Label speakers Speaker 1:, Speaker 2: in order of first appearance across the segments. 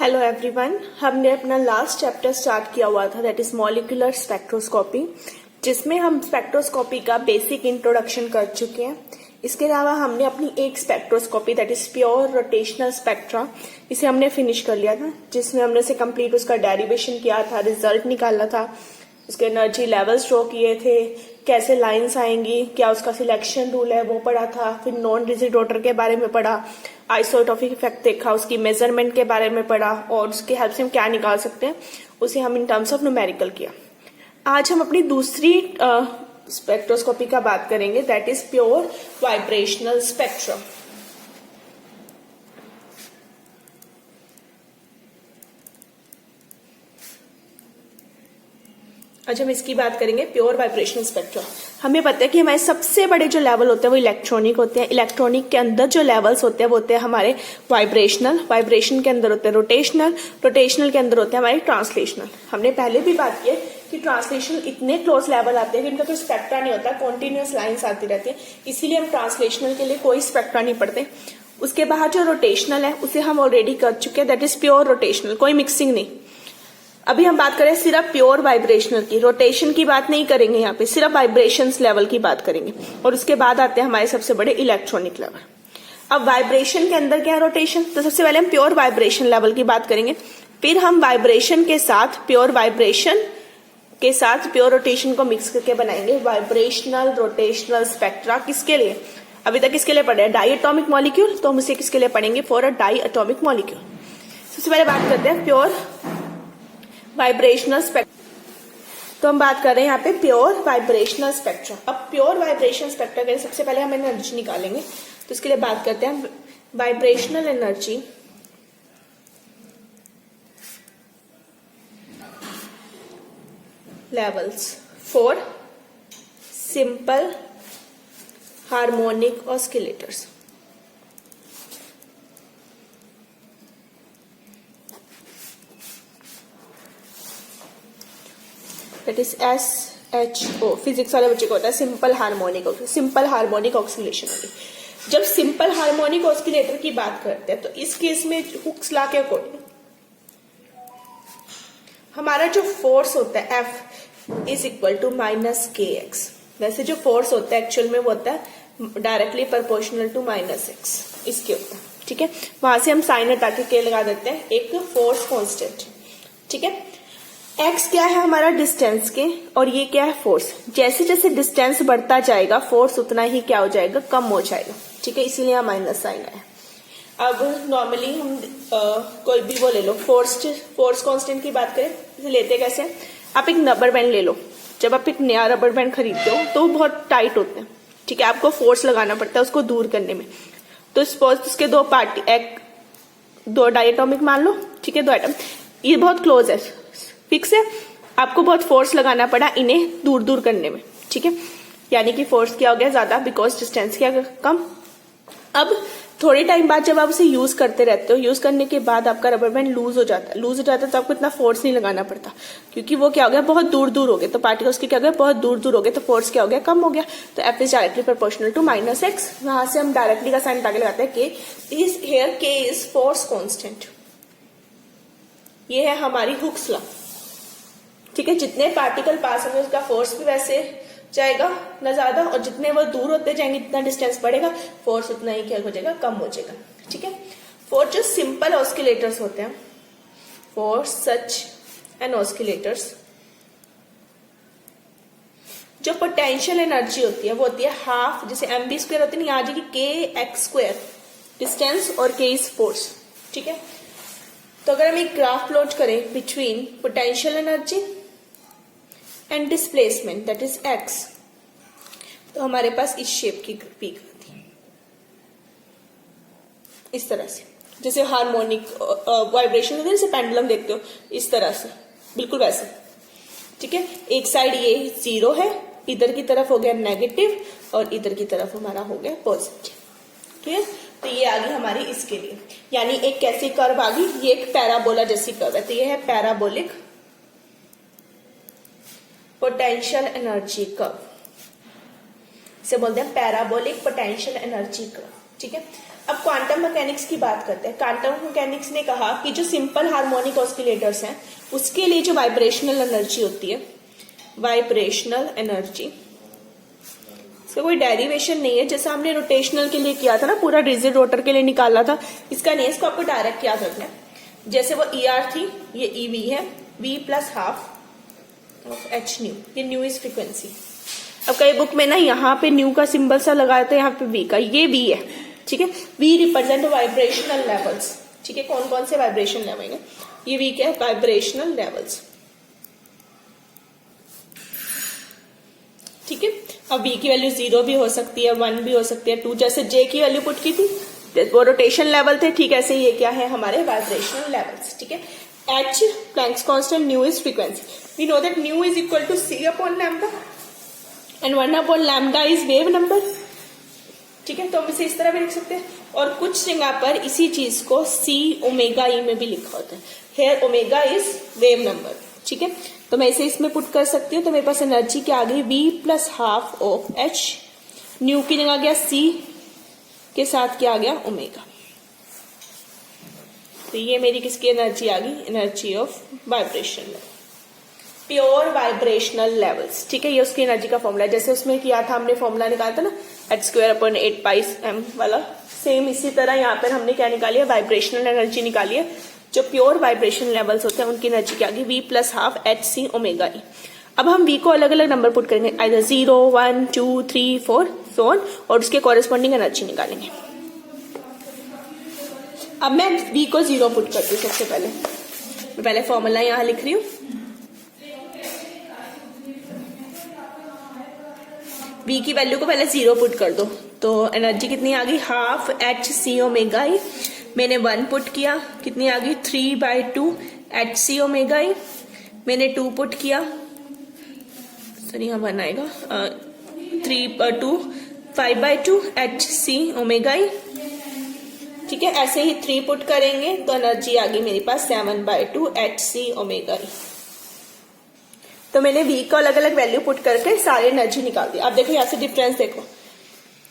Speaker 1: Hello everyone, हमने अपना last chapter start किया हुआ था दैट इज मॉलिक्यूलर स्पेक्ट्रोस्कोपी, जिसमें हम स्पेक्ट्रोस्कोपी का बेसिक इंट्रोडक्शन कर चुके हैं। इसके अलावा हमने अपनी एक spectroscopy that is pure rotational spectra, इसे हमने फिनिश कर लिया था, जिसमें हमने से कंप्लीट उसका डेरिवेशन किया था, रिजल्ट निकाला था, उसके एनर्जी लेवल्स ड्रॉ किए थे, कैसे लाइंस आएंगी, क्या उसका सिलेक्शन रूल है वो पढ़ा था, फिर नॉन रिजिड ऑर्डर के बारे में पढ़ा, आइसोटॉपिक इफेक्ट देखा, उसकी मेजरमेंट के बारे में पढ़ा और उसकी हेल्प से हम क्या निकाल सकते हैं उसे हम इन टर्म्स ऑफ न्यूमेरिकल किया। आज हम अपनी दूसरी स्पेक्ट्रोस्कोपी का बात करेंगे that is pure vibrational spectrum. आज हम इसकी बात करेंगे प्योर वाइब्रेशनल स्पेक्ट्रम। हमें पता है कि हमारे सबसे बड़े जो लेवल होते हैं वो इलेक्ट्रॉनिक होते हैं। इलेक्ट्रॉनिक के अंदर जो लेवल्स होते हैं वो होते हैं हमारे वाइब्रेशनल, वाइब्रेशन के अंदर होते हैं रोटेशनल, रोटेशनल के अंदर होते हैं हमारे ट्रांसलेशनल। हमने पहले भी बात की है कि ट्रांसलेशनल इतने क्लोज लेवल आते हैं कि इनका कोई स्पेक्ट्रा नहीं होता, कॉन्टिन्यूअस लाइन्स आती रहती है, इसीलिए हम ट्रांसलेशनल के लिए कोई स्पेक्ट्रा नहीं पढ़ते। उसके बाद जो रोटेशनल है उसे हम ऑलरेडी कर चुके हैं, दैट इज प्योर रोटेशनल, कोई मिक्सिंग नहीं। अभी हम बात करें सिर्फ प्योर वाइब्रेशनल की, रोटेशन की बात नहीं करेंगे, यहाँ पे सिर्फ वाइब्रेशंस लेवल की बात करेंगे। और उसके बाद आते हैं हमारे सबसे बड़े इलेक्ट्रॉनिक लेवल। अब वाइब्रेशन के अंदर क्या है रोटेशन, तो सबसे पहले हम प्योर वाइब्रेशन लेवल की बात करेंगे, फिर हम वाइब्रेशन के साथ प्योर वाइब्रेशन के साथ प्योर रोटेशन को मिक्स करके बनाएंगे वाइब्रेशनल रोटेशनल स्पेक्ट्रा। किसके लिए, अभी तक किसके लिए पढ़े, डाई एटॉमिक मॉलिक्यूल, तो हम इसे किसके लिए पढ़ेंगे, for a diatomic molecule. सबसे पहले बात करते हैं प्योर वाइब्रेशनल स्पेक्ट्रम। तो हम बात कर रहे हैं यहाँ पे प्योर वाइब्रेशनल स्पेक्ट्रम। अब प्योर वाइब्रेशनल स्पेक्ट्रम के सबसे पहले हम एनर्जी निकालेंगे, तो इसके लिए बात करते हैं vibrational energy levels for simple harmonic oscillators. That is SHO, physics वाले बच्चे को होता है सिंपल हार्मोनिक ऑस्किलेशन होगी। जब सिंपल हार्मोनिक ऑस्किलेटर की बात करते हैं तो इस केस में हुक्स लॉ के अकॉर्डिंग हमारा जो फोर्स होता है F is equal to minus KX। वैसे जो फोर्स होता है एक्चुअल में वो होता है डायरेक्टली प्रोपोर्शनल टू -x, इसके होता है, ठीक है। वहां से हम साइन हटा के K लगा देते हैं, एक फोर्स कांस्टेंट, ठीक है। x क्या है हमारा डिस्टेंस के, और ये क्या है फोर्स। जैसे जैसे डिस्टेंस बढ़ता जाएगा फोर्स उतना ही क्या हो जाएगा, कम हो जाएगा, ठीक है, इसीलिए यहाँ माइनस साइन आया। अब नॉर्मली हम कोई भी वो ले लो, फोर्स कांस्टेंट की बात करें, इसे लेते कैसे, आप एक रबर बैंड ले लो। जब आप एक नया रबर बैंड खरीदते हो तो वो बहुत टाइट होते हैं, ठीक है, आपको फोर्स लगाना पड़ता है उसको दूर करने में। तो सपोज उसके दो डायटोमिक मान लो, ठीक है, दो एटम, ये बहुत क्लोज है, फिक्स है, आपको बहुत फोर्स लगाना पड़ा इन्हें दूर दूर करने में, ठीक है, यानी कि फोर्स क्या हो गया ज्यादा, बिकॉज डिस्टेंस क्या कम। अब थोड़े टाइम बाद जब आप उसे यूज करते रहते हो, यूज करने के बाद आपका रबर बैंड लूज हो जाता है, तो आपको इतना फोर्स नहीं लगाना पड़ता, क्योंकि वो क्या हो गया, बहुत दूर दूर हो गए, तो पार्टिकल्स के क्या हो गया, बहुत दूर दूर हो गए, तो फोर्स क्या हो गया, कम हो गया। तो F is directly proportional to -x। वहां से हम डायरेक्टली का साइन आगे लगाते हैं, K इज फोर्स कॉन्स्टेंट। ये है हमारी हुक्स लॉ, ठीक है। जितने पार्टिकल पास होंगे उसका फोर्स भी वैसे जाएगा ना ज्यादा, और जितने वो दूर होते जाएंगे जितना डिस्टेंस बढ़ेगा फोर्स उतना ही क्या हो जाएगा, कम हो जाएगा, ठीक है। फॉर जो सिंपल ऑस्किलेटर्स होते हैं, फॉर सच एन ऑस्किलेटर्स, जो पोटेंशियल एनर्जी होती है वो होती है हाफ, जैसे mv² होती है ना, यहाँ जाएगी kx², डिस्टेंस और k इज फोर्स, ठीक है। तो अगर हम एक ग्राफ प्लॉट करें between potential energy and displacement that is x, तो हमारे पास इस शेप की पीक आती है, इस तरह से, जैसे हार्मोनिक वाइब्रेशन होती है, जैसे पेंडुलम देखते हो इस तरह से, बिल्कुल वैसे, ठीक है। एक साइड ये 0 है, इधर की तरफ हो गया नेगेटिव और इधर की तरफ हमारा हो गया पॉजिटिव, ठीक है। तो ये आ गई हमारी इसके लिए, यानी एक कैसी कर्व आ गई, ये एक पैराबोला जैसी कर्व है, तो ये है पैराबोलिक पोटेंशियल एनर्जी कर्व, इसे बोलते हैं पैराबोलिक पोटेंशियल एनर्जी कर्व, ठीक है। अब क्वांटम मैकेनिक्स की बात करते हैं। क्वांटम मैकेनिक्स ने कहा कि जो सिंपल हार्मोनिक ऑस्किलेटर्स हैं उसके लिए जो वाइब्रेशनल एनर्जी होती है, वाइब्रेशनल एनर्जी, इसका कोई डेरिवेशन नहीं है। जैसा हमने रोटेशनल के लिए किया था ना, पूरा रिजिड रोटर के लिए निकाला था, इसका नहीं, इसको आपको डायरेक्ट याद रखना है। जैसे वो ER थी, ये EV है, V plus half of H new, ये न्यू इज फ्रीक्वेंसी। अब कई बुक में ना यहाँ पे न्यू का सिंबल सा लगाया था, यहाँ पे V का, ये V है, ठीक है। V रिप्रेजेंट वाइब्रेशनल लेवल्स, ठीक है। कौन कौन से वाइब्रेशन लेवल है, ये V क्या है, वाइब्रेशनल लेवल्स, ठीक है। अब V की वैल्यू 0 भी हो सकती है, 1 भी हो सकती है, 2, जैसे J की वैल्यू पुट की थी वो रोटेशन लेवल थे, ठीक है। ऐसे ये क्या है, हमारे वाइब्रेशनल लेवल्स, ठीक है। H Planck's constant, nu is frequency, we know that nu is equal to C upon lambda and 1 upon lambda is wave number, ठीक है। तो हम इसे इस तरह भी लिख सकते हैं, और कुछ जगह पर इसी चीज को C ओमेगा E में भी लिखा होता है। Here omega is wave number, ठीक है। तो मैं इसे इसमें पुट कर सकती हूँ, तो मेरे पास एनर्जी क्या आ गई, V plus half of H, new की जगह गया C के साथ क्या आ गया, ओमेगा। तो ये मेरी किसकी एनर्जी आ गई, energy of vibration level, pure vibrational levels, ठीक है। ये उसकी एनर्जी का फॉर्मूला है, जैसे उसमें किया था हमने, फॉर्मूला निकाला था ना h²/8πm वाला, सेम इसी तरह यहाँ पर हमने क्या निकाली है, वाइब्रेशनल एनर्जी निकाली है। जो प्योर वाइब्रेशन लेवल्स होते हैं उनकी एनर्जी क्या गई, V plus half HC omega E। अब हम V को अलग अलग नंबर पुट करेंगे, आइदर 0, 1, 2, 3, 4 सो ऑन, और उसके कॉरेस्पॉन्डिंग एनर्जी निकालेंगे। अब मैं V को 0 पुट करती हूँ। सबसे पहले मैं पहले फॉर्मूला यहां लिख रही हूँ, V की वैल्यू को पहले 0 पुट कर दो, तो एनर्जी कितनी आ गई, हाफ HC ओमेगा E। मैंने 1 पुट किया, कितनी आ गई, 3/2 HC ओमेगा E। मैंने 2 पुट किया, सॉरी यहाँ 1 आएगा, 3/2 5/2 HC ओमेगा E, ठीक है। ऐसे ही 3 पुट करेंगे तो एनर्जी आ गई मेरे पास 7/2 HC ओमेगा E। तो मैंने V को अलग अलग वैल्यू पुट करके सारी एनर्जी निकाल दी। अब देखो यहाँ से डिफरेंस देखो,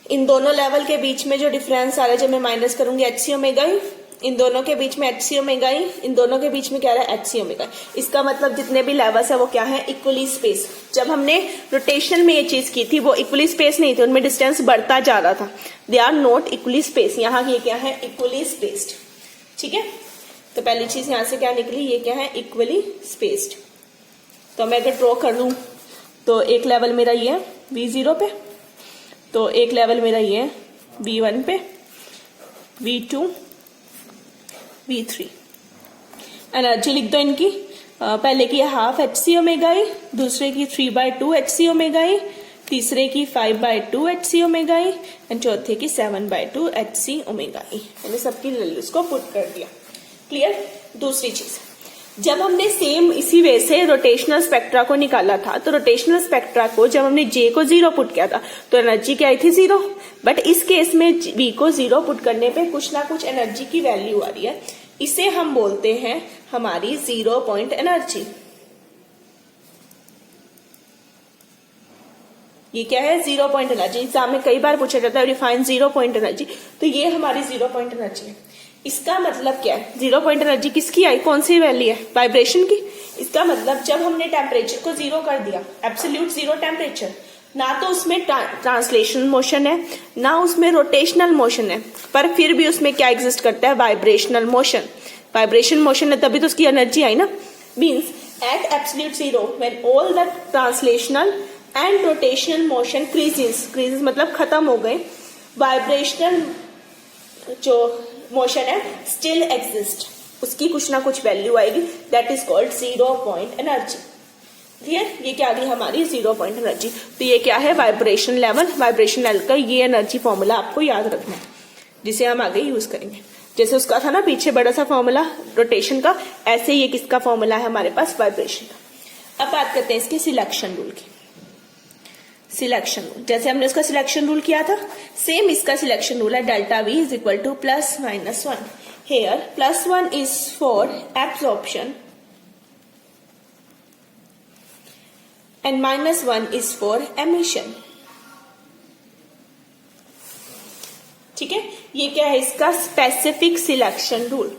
Speaker 1: इन दोनों लेवल के बीच में जो डिफरेंस आ रहा है, जब मैं माइनस करूंगी HC ओमेगा E, इन दोनों के बीच में HC ओमेगा E, इन दोनों के बीच में क्या रहा है, HC ओमेगा E। इसका मतलब जितने भी लेवल्स है वो क्या है, इक्वली स्पेस। जब हमने रोटेशन में ये चीज की थी वो इक्वली स्पेस नहीं थी, उनमें डिस्टेंस बढ़ता जा रहा था, they are not equally space. यहाँ ये क्या है, इक्वली स्पेस्ड, ठीक है। तो पहली चीज यहाँ से क्या निकली, ये क्या है, इक्वली स्पेस्ड। तो मैं अगर ड्रॉ कर लूं तो एक लेवल मेरा ये है V0 पे, तो एक लेवल मेरा ये है V1 पे, V2, V3। एनर्जी लिख दो इनकी, पहले की हाफ HC ओमेगा E, दूसरे की 3/2 HC ओमेगा E, तीसरे की 5/2 HC ओमेगा E एंड चौथे की 7/2 HC ओमेगा E। मैंने सबकी वैल्यूज को पुट कर दिया, क्लियर। दूसरी चीज, जब हमने सेम इसी वे से रोटेशनल स्पेक्ट्रा को निकाला था, तो रोटेशनल स्पेक्ट्रा को जब हमने J को 0 पुट किया था तो एनर्जी क्या आई थी, 0। बट इस केस में V को 0 पुट करने पे कुछ ना कुछ एनर्जी की वैल्यू आ रही है, इसे हम बोलते हैं हमारी 0 पॉइंट एनर्जी। ये क्या है, 0 पॉइंट एनर्जी। एग्जाम में कई बार पूछा जाता है डिफाइन 0 पॉइंट एनर्जी, तो ये हमारी 0 पॉइंट एनर्जी है। इसका मतलब क्या है, 0 पॉइंट एनर्जी किसकी आई, कौन सी वैल्यू है, वाइब्रेशन की। इसका मतलब जब हमने टेम्परेचर को 0 कर दिया, एब्सोल्यूट 0 टेम्परेचर, ना तो उसमें ट्रांसलेशन मोशन है, ना उसमें रोटेशनल मोशन है, पर फिर भी उसमें क्या एग्जिस्ट करता है, वाइब्रेशनल मोशन। वाइब्रेशन मोशन है तभी तो उसकी एनर्जी आई ना। Means eight absolute 0 when all the translational and rotational motion creases, creases मतलब खत्म हो गए, वाइब्रेशनल जो मोशन है स्टिल एग्जिस्ट, उसकी कुछ ना कुछ वैल्यू आएगी, that is called 0 point energy. Clear, ये क्या आ गई हमारी 0 पॉइंट एनर्जी। तो ये क्या है, वाइब्रेशन लेवल। वाइब्रेशन लेवल का ये एनर्जी फॉर्मूला आपको याद रखना है, जिसे हम आगे यूज करेंगे। जैसे उसका था ना पीछे बड़ा सा फॉर्मूला रोटेशन का, ऐसे ये किसका फॉर्मूला है हमारे पास, वाइब्रेशन का। अब बात करते हैं इसके सिलेक्शन रूल की। सिलेक्शन रूल, जैसे हमने उसका सिलेक्शन रूल किया था, सेम इसका सिलेक्शन रूल है, delta V is equal to +-1। Here +1 is for absorption and -1 is for emission, ठीक है, ये क्या है इसका स्पेसिफिक सिलेक्शन रूल।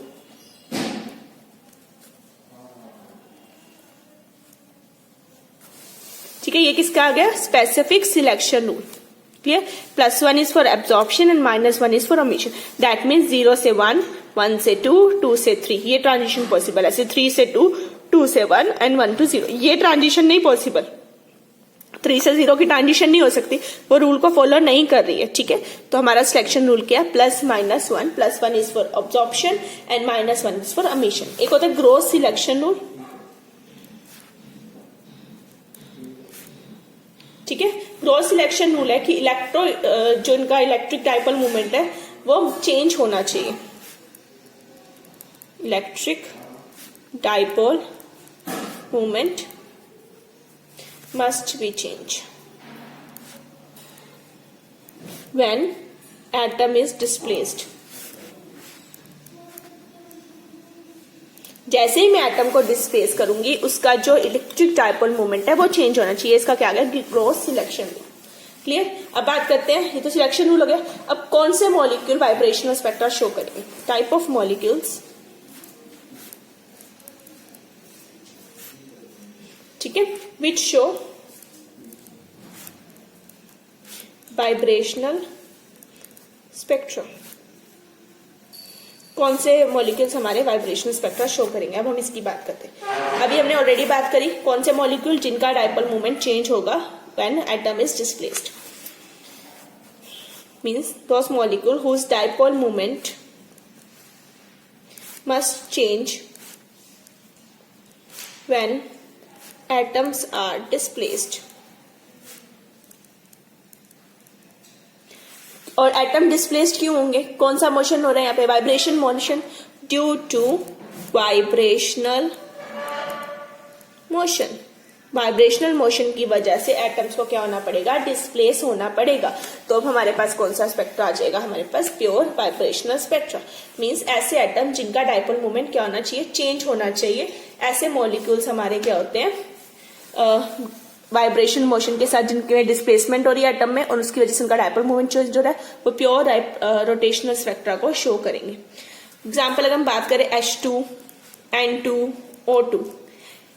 Speaker 1: ठीक है, ये किसका आ गया specific selection rule. Clear, +1 is for absorption and -1 is for omission. That means 0 से 1, 1 से 2, 2 से 3 ये ट्रांजिशन पॉसिबल है। ऐसे 3 से 2, 2 से 1 एंड 1 to 0 ये ट्रांजिशन नहीं पॉसिबल। 3 से 0 की ट्रांजिशन नहीं हो सकती, वो रूल को फॉलो नहीं कर रही है। ठीक है, तो हमारा सिलेक्शन रूल क्या है +-1, +1 is for absorption and -1 is for omission. एक होता है ग्रोस सिलेक्शन रूल। ठीक है, ग्रोस सिलेक्शन रूल है कि जो इनका इलेक्ट्रिक डाइपोल मूवमेंट है वो चेंज होना चाहिए। Electric dipole movement must be changed when atom is displaced। जैसे ही मैं एटम को डिस्प्लेस करूंगी उसका जो इलेक्ट्रिक डाइपोल मोमेंट है वो चेंज होना चाहिए। इसका क्या आ गया ग्रोस सिलेक्शन रूल। क्लियर, अब बात करते हैं, ये तो सिलेक्शन रूल हो गया। अब कौन से मॉलिक्यूल वाइब्रेशनल स्पेक्ट्रा शो करेंगे? Type of molecules. ठीक है, विच शो वाइब्रेशनल स्पेक्ट्रा। कौन से मॉलिक्यूल्स हमारे वाइब्रेशनल स्पेक्ट्रा शो करेंगे? अब हम इसकी बात करते हैं। अभी हमने ऑलरेडी बात करी कौन से मॉलिक्यूल जिनका डाइपोल मोमेंट चेंज होगा when atom is displaced. Means those molecule whose dipole moment must change when atoms are displaced। और एटम डिस्प्लेस्ड क्यों होंगे? कौन सा मोशन हो रहा है यहाँ पे? Vibration motion. Due to vibrational motion. Vibrational motion की वजह से एटम्स को क्या होना पड़ेगा? डिस्प्लेस होना पड़ेगा। तो अब हमारे पास कौन सा स्पेक्ट्रा आ जाएगा? हमारे पास प्योर वाइब्रेशनल स्पेक्ट्रा। मींस ऐसे एटम जिनका डाइपोल मोमेंट क्या होना चाहिए? चेंज होना चाहिए। ऐसे मॉलिक्यूल्स हमारे क्या होते हैं? वाइब्रेशन मोशन के साथ जिनके डिस्प्लेसमेंट हो रही है एटम में और उसकी वजह से उनका डाइपोल मोमेंट चेंज हो रहा है, वो प्योर रोटेशनल स्पेक्ट्रा को शो करेंगे। एग्जाम्पल अगर हम बात करें H2, N2, O2,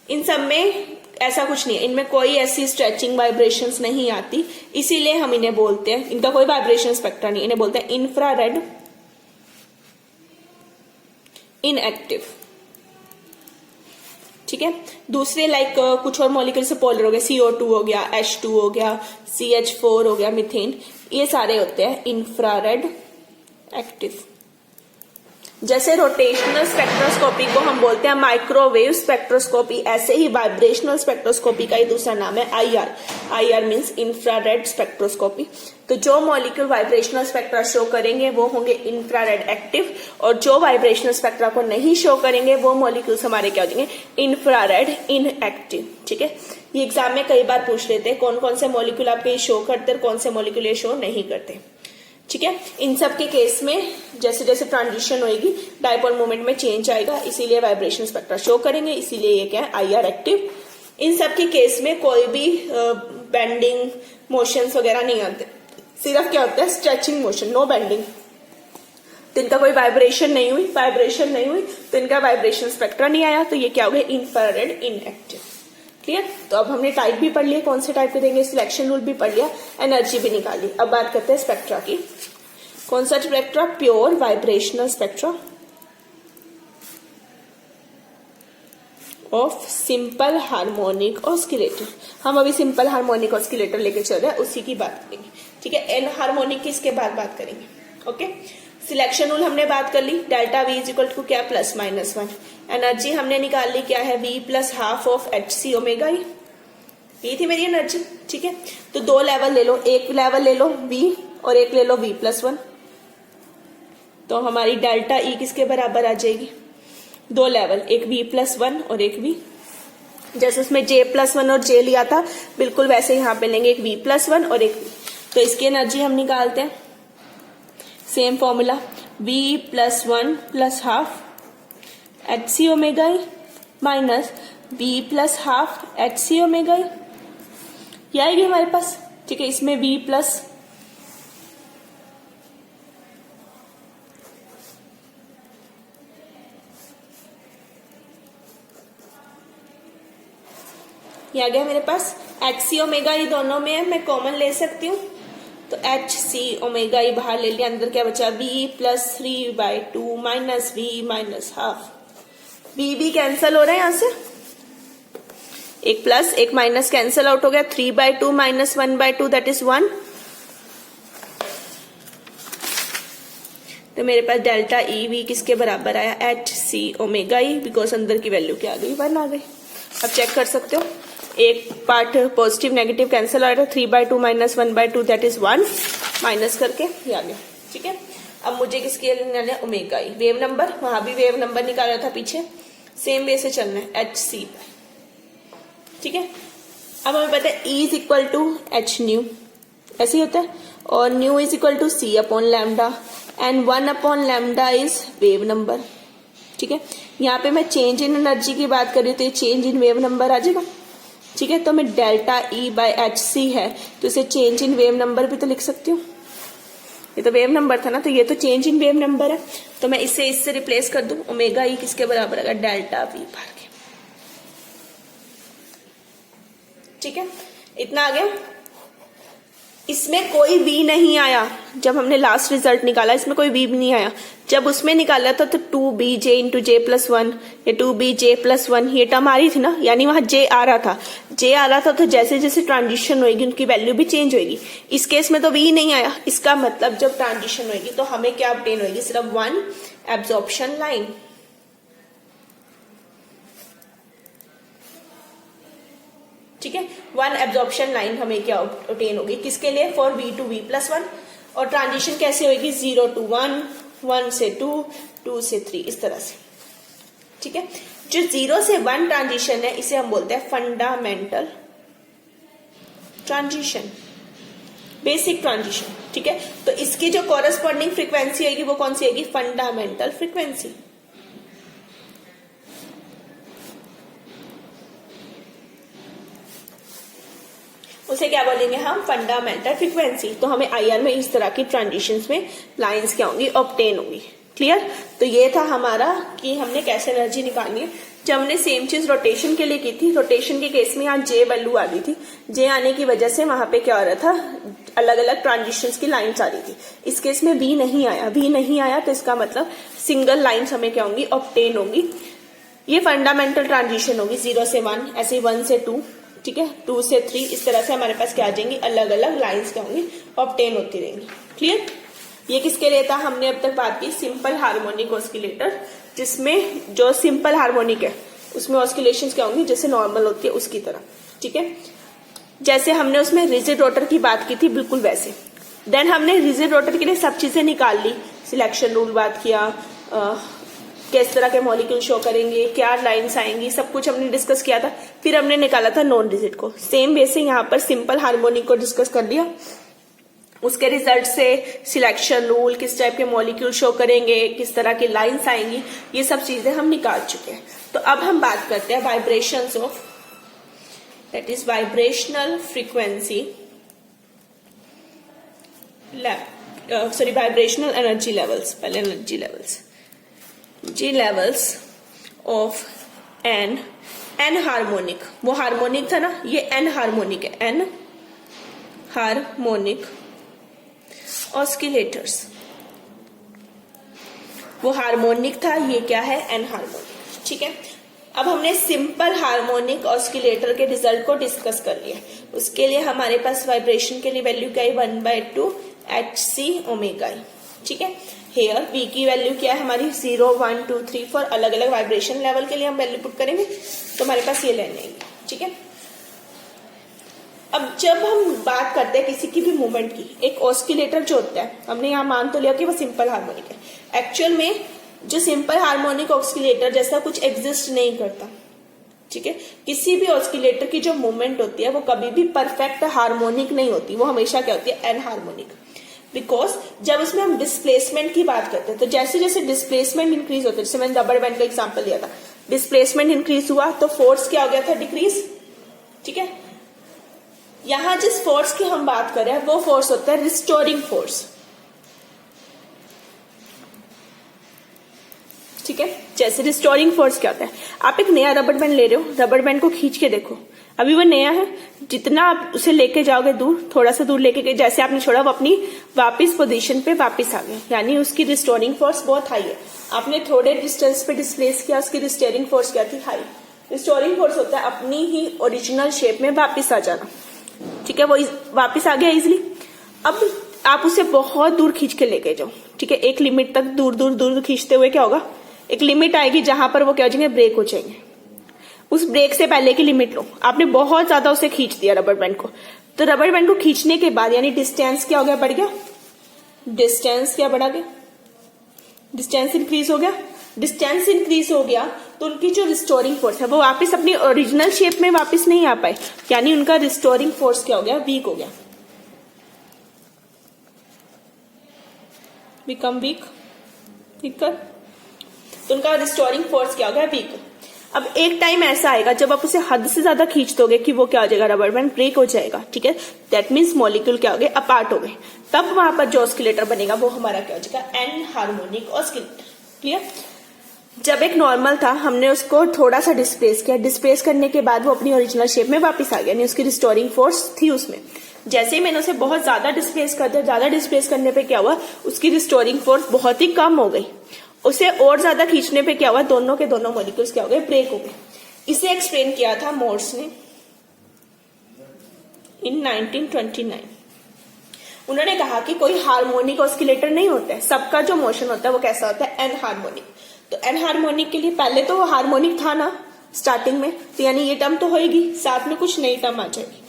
Speaker 1: इन सब में ऐसा कुछ नहीं है, इनमें कोई ऐसी स्ट्रेचिंग वाइब्रेशंस नहीं आती, इसीलिए हम इन्हें बोलते हैं, इनका कोई वाइब्रेशन स्पेक्ट्रा नहीं, इन्हें बोलते हैं इंफ्रारेड इनएक्टिव। ठीक है, दूसरे लाइक कुछ और मॉलिक्यूल से पोलर हो गए, CO2 हो गया, H2 हो गया, CH4 हो गया, मीथेन, ये सारे होते हैं इंफ्रारेड एक्टिव। जैसे रोटेशनल स्पेक्ट्रोस्कोपी को हम बोलते हैं माइक्रोवेव स्पेक्ट्रोस्कोपी, ऐसे ही वाइब्रेशनल स्पेक्ट्रोस्कोपी का ही दूसरा नाम है IR। IR means infrared spectroscopy. तो जो मॉलिक्यूल वाइब्रेशनल स्पेक्ट्रा शो करेंगे वो होंगे इंफ्रारेड एक्टिव, और जो वाइब्रेशनल स्पेक्ट्रा को नहीं शो करेंगे वो मॉलिक्यूल्स हमारे क्या हो जाएंगे? Infrared inactive. ठीक है, ये एग्जाम में कई बार पूछ लेते हैं कौन कौन से मॉलिक्यूल आपके शो करते हैं, कौन से मॉलिक्यूल ये शो नहीं करते। ठीक है, इन सब के केस में जैसे जैसे ट्रांजिशन होगी डाइपोल मोमेंट में चेंज आएगा, इसीलिए वाइब्रेशन स्पेक्ट्रा शो करेंगे, इसीलिए ये क्या है? IR active. इन सब के केस में कोई भी बेंडिंग मोशंस वगैरह नहीं आते, सिर्फ क्या होता है? Stretching motion, no bending. तो इनका कोई वाइब्रेशन नहीं हुई, तो इनका वाइब्रेशन स्पेक्ट्रा नहीं आया, तो ये क्या हो गया? Infrared inactive. क्लियर, तो अब हमने टाइप भी पढ़ लिया, कौन से टाइप के देंगे, सिलेक्शन रूल भी पढ़ लिया, एनर्जी भी निकाली। अब बात करते हैं स्पेक्ट्रा की। कौन सा spectra? Pure vibrational spectra of simple harmonic oscillator. हम अभी सिंपल हार्मोनिक ऑस्किलेटर लेके चल रहे हैं, उसी की बात करेंगे। ठीक है, एन हार्मोनिक की इसके बाद बात करेंगे। ओके, सिलेक्शन रूल हमने बात कर ली, delta V is equal to क्या? +-1। एनर्जी हमने निकाल ली, क्या है? V + ½ of Hc omega e. ये थी मेरी एनर्जी। ठीक है, तो दो लेवल ले लो, एक लेवल ले लो V और एक ले लो V+1, तो हमारी डेल्टा E किसके बराबर आ जाएगी? दो लेवल, एक V+1 और एक V। जैसे उसमें J+1 और J लिया था, बिल्कुल वैसे यहाँ पे लेंगे एक V+1 और एक V। तो इसकी एनर्जी हम निकालते हैं, same formula, V+1 + ½ Hc omega ई minus V + ½ Hc omega e, ये आएगी हमारे पास। ठीक है, इसमें V+ ये आ गया मेरे पास एच सी ओमेगा, ये दोनों में है, मैं कॉमन ले सकती हूँ, तो एच सी ओमेगा ये बाहर ले लिया, अंदर क्या बचा B plus 3/2 minus B minus half, B cancel हो रहा है यहाँ से, एक प्लस एक माइनस कैंसल आउट हो गया, 3/2 माइनस 1/2 दैट इज 1, तो मेरे पास डेल्टा ई वी किसके बराबर आया H C omega E, because अंदर की वैल्यू क्या आ गई 1 आ गई। अब चेक कर सकते हो, एक पार्ट पॉजिटिव नेगेटिव कैंसिल आ रहा है, 3/2 माइनस 1/2 दैट इज 1, माइनस करके ये आ गया। ठीक है, अब मुझे किसके निकालना है ओमेगा ई, वेव नंबर, वहां भी वेव नंबर निकाला था पीछे, सेम वे से चलना है एच सी। ठीक है, अब हमें पता है E is equal to H nu, ऐसे ही होता है, और nu is equal to C upon lambda and 1 upon lambda is wave number. ठीक है, यहाँ पे मैं चेंज इन एनर्जी की बात कर रही हूँ, तो ये चेंज इन वेव नंबर आ जाएगा। ठीक है, तो मैं delta E by H C है, तो इसे चेंज इन वेव नंबर भी तो लिख सकती हूँ, ये तो वेव नंबर था ना, तो ये तो चेंज इन वेव नंबर है, तो मैं इसे इससे रिप्लेस कर दूं, ओमेगा ई किसके बराबर आएगा डेल्टा वी बार के। ठीक है, इतना आ गया। इसमें कोई v नहीं आया, जब हमने लास्ट रिजल्ट निकाला इसमें कोई v भी नहीं आया, जब उसमें निकाला था तो 2bj इंटू जे प्लस 1 या 2bj प्लस 1 ये टर्म आ रही थी ना, यानी वहां j आ रहा था, j आ रहा था, तो जैसे जैसे ट्रांजिशन होगी उनकी वैल्यू भी चेंज होगी। इस केस में तो v नहीं आया, इसका मतलब जब ट्रांजिशन होगी तो हमें क्या ऑब्टेन होगी, सिर्फ 1 एब्जॉर्प्शन लाइन। ठीक है, 1 एब्जॉर्प्शन लाइन हमें क्या ऑब्टेन होगी, किसके लिए, for v to v plus 1, और ट्रांजिशन कैसे होगी 0 to 1, 1 से 2, 2 से 3, इस तरह से। ठीक है, जो 0 से 1 ट्रांजिशन है इसे हम बोलते हैं फंडामेंटल ट्रांजिशन, बेसिक ट्रांजिशन। ठीक है, तो इसकी जो कॉरेस्पॉन्डिंग फ्रीक्वेंसी आएगी वो कौन सी आएगी, फंडामेंटल फ्रीक्वेंसी। उसे क्या बोलेंगे हम, फंडामेंटल फ्रीक्वेंसी। तो हमें आईआर में इस तरह की ट्रांजिशंस में लाइंस क्या होंगी, ऑब्टेन होंगी। क्लियर, तो ये था हमारा कि हमने कैसे एनर्जी निकालनी है। जब हमने सेम चीज रोटेशन के लिए की थी, रोटेशन के केस में यहाँ जे वैल्यू आ गई थी, जे आने की वजह से वहां पे क्या हो रहा था, अलग अलग ट्रांजिशंस की लाइन्स आ रही थी। इस केस में वी नहीं आया, वी नहीं आया तो इसका मतलब सिंगल लाइन्स हमें क्या होंगी, ऑब्टेन होंगी। ये फंडामेंटल ट्रांजिशन होगी 0 से 1, ऐसे 1 से 2, ठीक है, 2 से 3, इस तरह से हमारे पास क्या आ जाएंगी, अलग अलग लाइंस क्या होंगी, ऑब्टेन होती रहेंगी। क्लियर, ये किसके लिए था, हमने अब तक बात की सिंपल हार्मोनिक ऑस्किलेटर, जिसमें जो सिंपल हार्मोनिक है उसमें ऑस्किलेशंस क्या होंगी, जैसे नॉर्मल होती है उसकी तरह। ठीक है, जैसे हमने उसमें रिजिड रोटर की बात की थी बिल्कुल वैसे। देन हमने रिजिड रोटर के लिए सब चीजें निकाल ली, सिलेक्शन रूल बात किया, किस तरह के मॉलिक्यूल शो करेंगे, क्या लाइंस आएंगी, सब कुछ हमने डिस्कस किया था। फिर हमने निकाला था नॉन रिजिड को। सेम वे से यहाँ पर सिंपल हार्मोनिक को डिस्कस कर लिया, उसके रिजल्ट से सिलेक्शन रूल, किस टाइप के मॉलिक्यूल शो करेंगे, किस तरह की लाइंस आएंगी, ये सब चीजें हम निकाल चुके हैं। तो अब हम बात करते हैं vibrations of, that is vibrational frequency, vibrational energy levels, पहले energy levels, G levels of N harmonic, वो हार्मोनिक था ना, ये N हार्मोनिक है, N हार्मोनिक ऑस्किलेटर्स, वो हार्मोनिक था, ये क्या है, N हार्मोनिक। ठीक है, अब हमने सिंपल हार्मोनिक ऑस्किलेटर के रिजल्ट को डिस्कस कर लिया। उसके लिए हमारे पास वाइब्रेशन के लिए वैल्यू क्या है, 1/2 HC ओमेगा। ठीक है, हेयर V की वैल्यू क्या है हमारी, 0, 1, 2, 3, 4, अलग अलग वाइब्रेशन लेवल के लिए हम वैल्यू पुट करेंगे, तो हमारे पास ये लेने आएंगे। ठीक है, अब जब हम बात करते हैं किसी की भी मूवमेंट की, एक ऑस्किलेटर जो होता है, हमने यहाँ मान तो लिया कि वो सिंपल हार्मोनिक है, एक्चुअल में जो सिंपल हार्मोनिक ऑस्किलेटर जैसा कुछ एग्जिस्ट नहीं करता। ठीक है, किसी भी ऑस्किलेटर की जो मूवमेंट होती है वो कभी भी परफेक्ट हार्मोनिक नहीं होती, वो हमेशा क्या होती है, एन हार्मोनिक। बिकॉज जब उसमें हम डिस्प्लेसमेंट की बात करते हैं, तो जैसे जैसे डिस्प्लेसमेंट इंक्रीज होता है, जैसे मैंने रबर बैंड का एग्जांपल लिया था, डिस्प्लेसमेंट इंक्रीज हुआ तो फोर्स क्या हो गया था, डिक्रीज। ठीक है, यहां जिस फोर्स की हम बात कर रहे हैं वो फोर्स होता है रिस्टोरिंग फोर्स। ठीक है, जैसे रिस्टोरिंग फोर्स क्या होता है, आप एक नया रबर बैंड ले रहे हो, रबर बैंड को खींच के देखो, अभी वो नया है, जितना आप उसे लेके जाओगे दूर, थोड़ा सा दूर लेके जैसे आपने छोड़ा वो अपनी वापिस पोजीशन पे वापिस आ गया, यानी उसकी रिस्टोरिंग फोर्स बहुत हाई है। आपने थोड़े डिस्टेंस पे डिस्प्लेस किया, उसकी रिस्टोरिंग फोर्स क्या थी, हाई। रिस्टोरिंग फोर्स होता है अपनी ही ओरिजिनल शेप में वापिस आ जाना, ठीक है, वो वापिस आ गया इजिली। अब आप उसे बहुत दूर खींच के लेके जाओ, ठीक है, एक लिमिट तक दूर दूर दूर खींचते हुए क्या होगा, एक लिमिट आएगी जहां पर वो क्या हो जाएंगे, ब्रेक हो जाएंगे। उस ब्रेक से पहले की लिमिट लो, आपने बहुत ज्यादा उसे खींच दिया रबर बैंड को, तो रबर बैंड को खींचने के बाद यानी डिस्टेंस क्या हो गया, बढ़ गया, डिस्टेंस क्या बढ़ा गया, डिस्टेंस इंक्रीज हो गया। डिस्टेंस इंक्रीज हो गया तो उनकी जो रिस्टोरिंग फोर्स है वो वापस अपनी ओरिजिनल शेप में वापस नहीं आ पाए, यानी उनका रिस्टोरिंग फोर्स क्या हो गया, वीक हो गया, बिकम वीक, ठीक है, तो उनका रिस्टोरिंग फोर्स क्या हो गया, वीक। अब एक टाइम ऐसा आएगा जब आप उसे हद से ज्यादा खींच दोगे कि वो क्या हो जाएगा, रबर बैंड ब्रेक हो जाएगा, ठीक है, दैट मीन्स मॉलिक्यूल क्या हो गए, अपार्ट हो गए, तब वहां पर जो ऑस्किलेटर बनेगा वो हमारा क्या हो जाएगा, एन हार्मोनिक ऑस्किलेटर। क्लियर। जब एक नॉर्मल था हमने उसको थोड़ा सा डिस्प्लेस किया, डिस्प्लेस करने के बाद वो अपनी ओरिजिनल शेप में वापस आ गया, यानी उसकी रिस्टोरिंग फोर्स थी उसमें। जैसे ही मैंने उसे बहुत ज्यादा डिस्प्लेस कर दिया, ज्यादा डिस्प्लेस करने पे क्या हुआ, उसकी रिस्टोरिंग फोर्स बहुत ही कम हो गई, उसे और ज्यादा खींचने पे क्या हुआ, दोनों के दोनों मॉलिक्यूल्स क्या हो गए, ब्रेक हो गए। इसे एक्सप्लेन किया था मोर्स ने इन 1929। उन्होंने कहा कि कोई हार्मोनिक ऑस्किलेटर नहीं होता है, सबका जो मोशन होता है वो कैसा होता है, एन हार्मोनिक। तो एन हार्मोनिक के लिए पहले तो हार्मोनिक था ना स्टार्टिंग में, तो यानी ये टर्म तो होगी, साथ में कुछ नई टर्म आ जाएगी,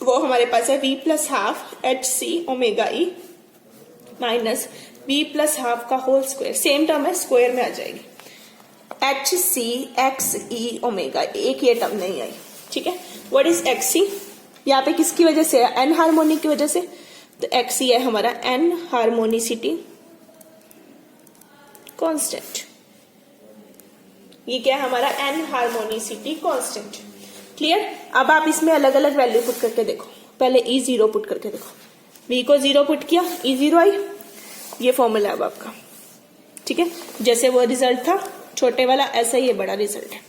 Speaker 1: वो हमारे पास है v plus half H C omega ई माइनस v प्लस हाफ का होल स्क्वायर, सेम टर्म है, स्क्वायर में आ जाएगी, H C x e omega, एक ये टर्म नहीं आई, ठीक है। व्हाट इज एक्स सी, यहाँ पे किसकी वजह से, एन हार्मोनिक की वजह से, तो एक्स सी है हमारा एन हार्मोनिसिटी कांस्टेंट, ये क्या है हमारा एन हार्मोनिसिटी कांस्टेंट। क्लियर। अब आप इसमें अलग अलग वैल्यू पुट करके देखो, पहले ई जीरो पुट करके देखो, वी को जीरो पुट किया, ई जीरो आई, ये फॉर्मूला अब आपका, ठीक है, जैसे वो रिजल्ट था छोटे वाला ऐसा ही ये बड़ा रिजल्ट है।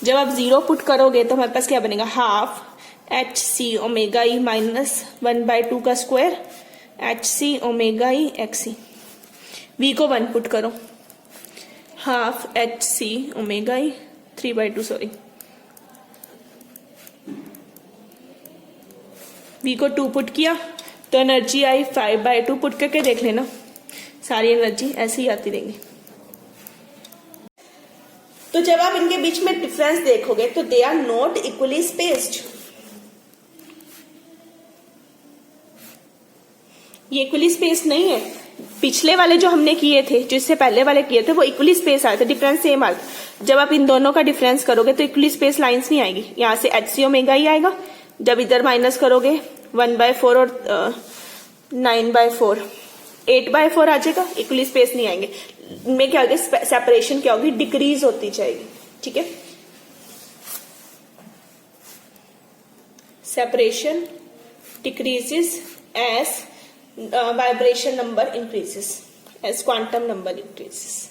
Speaker 1: जब आप जीरो पुट करोगे तो हमारे पास क्या बनेगा, हाफ एच सी ओमेगा ई माइनस 1/2 का square H C omega E X E, V को 1 पुट करो, half H C omega E 3/2 sorry, V को 2 पुट किया तो एनर्जी आई 5/2, पुट करके देख लेना सारी एनर्जी ऐसे ही आती रहेंगी। तो जब आप इनके बीच में डिफरेंस देखोगे तो they are not equally spaced, ये इक्वली स्पेस नहीं है। पिछले वाले जो हमने किए थे, जो इससे पहले वाले किए थे, वो इक्वली स्पेस आए थे, डिफरेंस सेम आया था। जब आप इन दोनों का डिफरेंस करोगे तो इक्वली स्पेस लाइंस नहीं आएगी, यहां से एच सी ओमेगा ही आएगा, जब इधर माइनस करोगे 1/4 और 9/4 8/4 आ जाएगा, इक्वली स्पेस नहीं आएंगे, इनमें क्या होगी, सेपरेशन क्या होगी, डिक्रीज होती जाएगी, ठीक है, separation decreases as vibration number increases, as quantum number increases.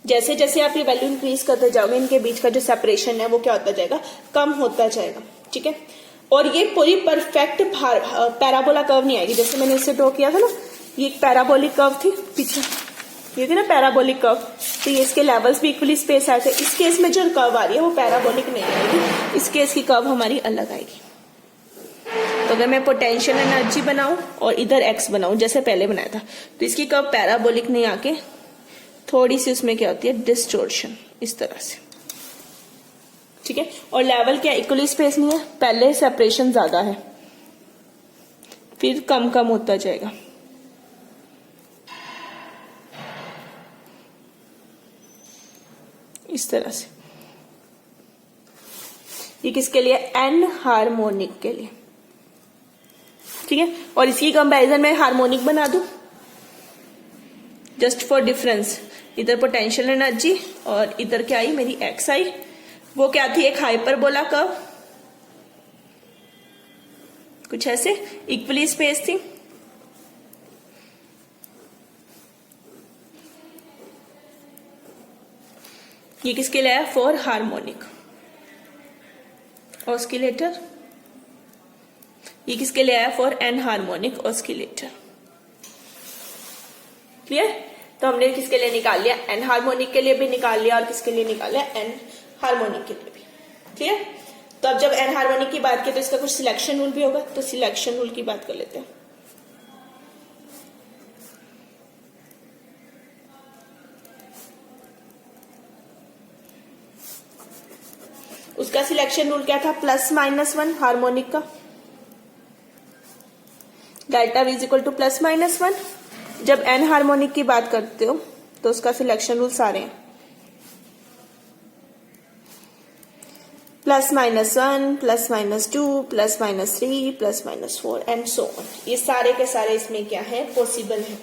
Speaker 1: जैसे जैसे आप ये वैल्यू इंक्रीज करते जाओगे इनके बीच का जो सेपरेशन है वो क्या होता जाएगा, कम होता जाएगा, ठीक है। और ये पूरी परफेक्ट पैराबोला कर्व नहीं आएगी, जैसे मैंने इससे ड्रॉ किया था ना, ये एक पैराबोलिक कर्व थी पीछे, ये थी ना पैराबोलिक कर्व, तो ये इसके लेवल्स भी इक्वली स्पेस आए थे। इस केस में जो कर्व आ रही है वो पैराबोलिक नहीं आएगी, इस केस की कर्व हमारी अलग आएगी। तो अगर मैं पोटेंशियल एनर्जी बनाऊं और इधर एक्स बनाऊं जैसे पहले बनाया था, तो इसकी कर्व पैराबोलिक नहीं आके थोड़ी सी उसमें क्या होती है, डिस्टोर्शन, इस तरह से, ठीक है। और लेवल क्या, इक्वली स्पेस नहीं है, पहले सेपरेशन ज्यादा है फिर कम कम होता जाएगा, इस तरह से। ये किसके लिए, एन हार्मोनिक के लिए, ठीक है। और इसकी कंपैरिजन में हार्मोनिक बना दूं जस्ट फॉर डिफरेंस, इधर पोटेंशियल एनर्जी और इधर क्या आई मेरी एक्स आई, वो क्या थी, एक हाइपरबोला कर्व, कुछ ऐसे इक्वली स्पेस थी, ये किसके लिए है? For harmonic oscillator. ये किसके लिए है? For anharmonic oscillator. Clear? तो हमने किसके लिए निकाल लिया? एन हार्मोनिक के लिए भी निकाल लिया और किसके लिए निकाल लिया? एन हार्मोनिक के लिए भी। क्लियर? तो अब जब एन हार्मोनिक की बात की तो इसका कुछ सिलेक्शन रूल भी होगा, तो सिलेक्शन रूल की बात कर लेते हैं। उसका सिलेक्शन रूल क्या था? +-1 हार्मोनिक का, delta V is equal to +-1। जब एन हार्मोनिक की बात करते हो तो उसका सिलेक्शन रूल सारे हैं +-1, +-2, +-3, +-4 एंड सो ऑन। ये सारे के सारे इसमें क्या है? पॉसिबल है।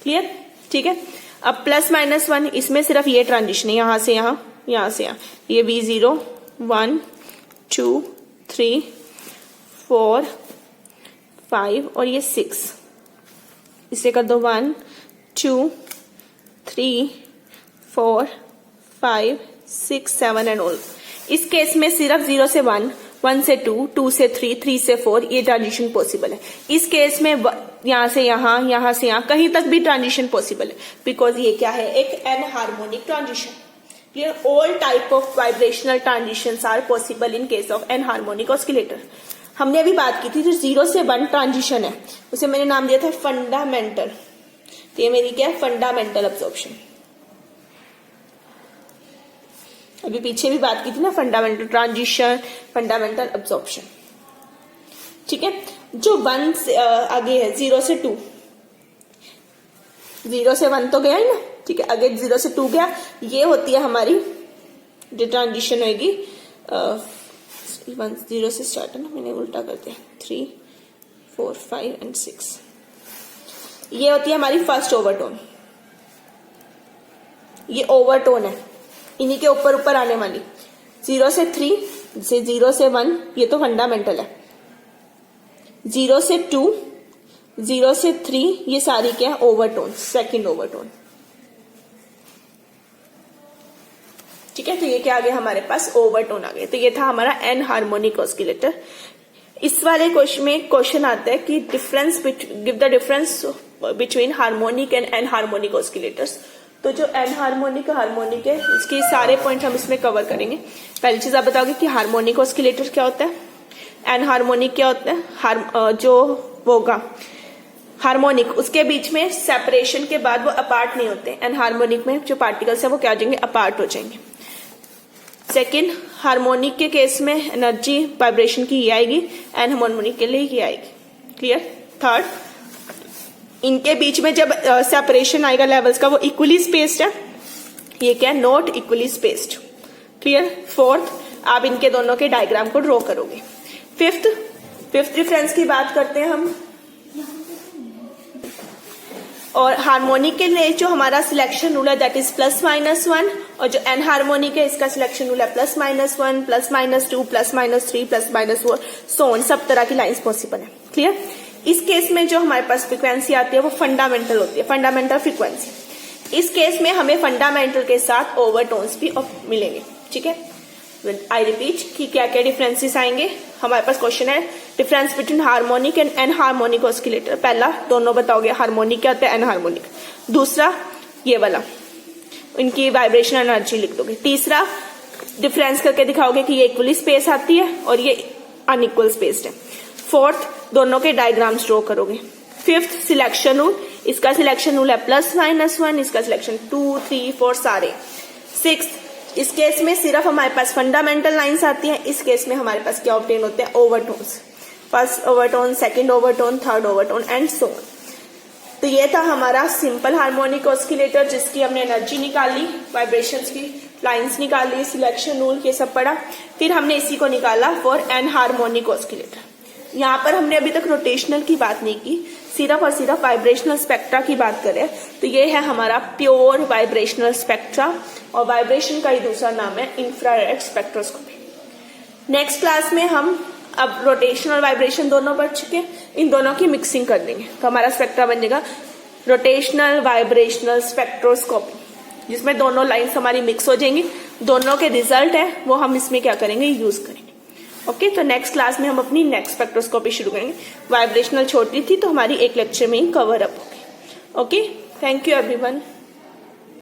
Speaker 1: क्लियर? ठीक है। अब +-1 इसमें सिर्फ ये ट्रांजिशन है, यहां से यहां, यहां से यहां, ये V0 1 2 3 4 5 और ये 6, इसे कर दो 1 2 3 4 5 6 7 एंड ऑल। इस केस में सिर्फ 0 से 1, 1 से 2, 2 से 3, 3 से 4 ये ट्रांजिशन पॉसिबल है। इस केस में यहां से यहां, यहां से यहां, कहीं तक भी ट्रांजिशन पॉसिबल है, बिकॉज ये क्या है? एक anharmonic transition. Clear? All type of vibrational transitions are possible in case of enharmonic oscillator. हमने अभी बात की थी जो 0 से 1 ट्रांजिशन है उसे मैंने नाम दिया था फंडामेंटल। तो ये मेरी क्या है? Fundamental absorption. अभी पीछे भी बात की थी ना, फंडामेंटल ट्रांजिशन, फंडामेंटल अब्जॉर्प्शन। ठीक है। जो 1 से आगे है 0 से 2, 0 से 1 तो गया है ना, ठीक है, आगे 0 से 2 गया, ये होती है हमारी जो ट्रांजिशन होगी 0 से स्टार्ट है ना, मैंने उल्टा कर दिया, 3 4 5 एंड 6, ये होती है हमारी फर्स्ट ओवरटोन। ये ओवरटोन है, इन्हीं के ऊपर ऊपर आने वाली। 0 से 3, से 0 से 1 ये तो फंडामेंटल है, 0 से 2, 0 से 3 ये सारी क्या है? Overtone, second overtone. ठीक है। तो ये क्या आ गया हमारे पास? ओवरटोन आ गए। तो ये था हमारा एन हार्मोनिक ऑस्किलेटर। इस वाले क्वेश्चन में क्वेश्चन आता है कि difference, give the difference between harmonic and N harmonic oscillators. तो जो एन हार्मोनिक हार्मोनिक है इसके सारे पॉइंट हम इसमें कवर करेंगे। पहली चीज आप बताओगे कि हार्मोनिक ऑस्किलेटर क्या होता है, एन हार्मोनिक क्या होता है। जो होगा हार्मोनिक, उसके बीच में सेपरेशन के बाद वो अपार्ट नहीं होते। एन हार्मोनिक में जो पार्टिकल्स है वो क्या हो जाएंगे? अपार्ट हो जाएंगे। सेकेंड, हार्मोनिक के केस में एनर्जी वाइब्रेशन की ये आएगी, एन हार्मोनिक के लिए ये आएगी। क्लियर? थर्ड, इनके बीच में जब सेपरेशन आएगा लेवल्स का, वो इक्वली स्पेस्ड है, ये क्या है? Not equally spaced. Clear? Fourth, आप इनके दोनों के डायग्राम को ड्रॉ करोगे। फिफ्थ डिफरेंस की बात करते हैं हम, और हार्मोनिक के लिए जो हमारा सिलेक्शन रूल है दैट इज +-1, और जो एन हार्मोनिक है इसका सिलेक्शन रूल है +-1, +-2, +-3, +-4, सो ऑन। सब तरह की लाइंस पॉसिबल है। क्लियर? इस केस में जो हमारे पास फ्रीक्वेंसी आती है वो फंडामेंटल होती है, फंडामेंटल फ्रीक्वेंसी। इस केस में हमें फंडामेंटल के साथ ओवरटोन्स भी मिलेंगे। ठीक है। आई रिपीट कि क्या क्या डिफरेंसेस आएंगे। हमारे पास क्वेश्चन है difference between harmonic and N harmonic oscillator. पहला, दोनों बताओगे हार्मोनिक क्या होता है, एन हार्मोनिक। दूसरा, ये वाला, इनकी वाइब्रेशन एनर्जी लिख दोगे। तीसरा, डिफरेंस करके दिखाओगे कि ये इक्वली स्पेस आती है और ये अनइक्वल स्पेस्ड है। फोर्थ, दोनों के डायग्राम्स ड्रॉ करोगे। फिफ्थ, सिलेक्शन रूल, इसका सिलेक्शन रूल है +-1, इसका सिलेक्शन 2 3 4 सारे। सिक्स्थ, इस केस में सिर्फ हमारे पास फंडामेंटल लाइंस आती हैं। इस केस में हमारे पास क्या ऑब्टेन होते हैं? Overtones. First overtone, second overtone, third overtone and so on. तो ये था हमारा सिंपल हार्मोनिक ऑस्किलेटर जिसकी हमने एनर्जी निकाली, वाइब्रेशंस की लाइंस निकाली, सिलेक्शन रूल ये सब पढ़ा। फिर हमने इसी को निकाला फॉर एन हार्मोनिक ऑस्किलेटर। यहाँ पर हमने अभी तक रोटेशनल की बात नहीं की, सिर्फ और सिर्फ वाइब्रेशनल स्पेक्ट्रा की बात करें तो ये है हमारा प्योर वाइब्रेशनल स्पेक्ट्रा, और वाइब्रेशन का ही दूसरा नाम है इंफ्रारेड स्पेक्ट्रोस्कोपी। नेक्स्ट क्लास में हम अब रोटेशनल और वाइब्रेशन दोनों पढ़ चुके, इन दोनों की मिक्सिंग कर देंगे तो हमारा स्पेक्ट्रा बन जाएगा रोटेशनल वाइब्रेशनल स्पेक्ट्रोस्कोपी, जिसमें दोनों लाइन्स हमारी मिक्स हो जाएंगी दोनों के रिजल्ट है वो हम इसमें क्या करेंगे, यूज करेंगे। ओके, तो नेक्स्ट क्लास में हम अपनी नेक्स्ट स्पेक्ट्रोस्कोपी शुरू करेंगे। वाइब्रेशनल छोटी थी तो हमारी एक लेक्चर में ही कवर अप होगी। Okay, thank you everyone.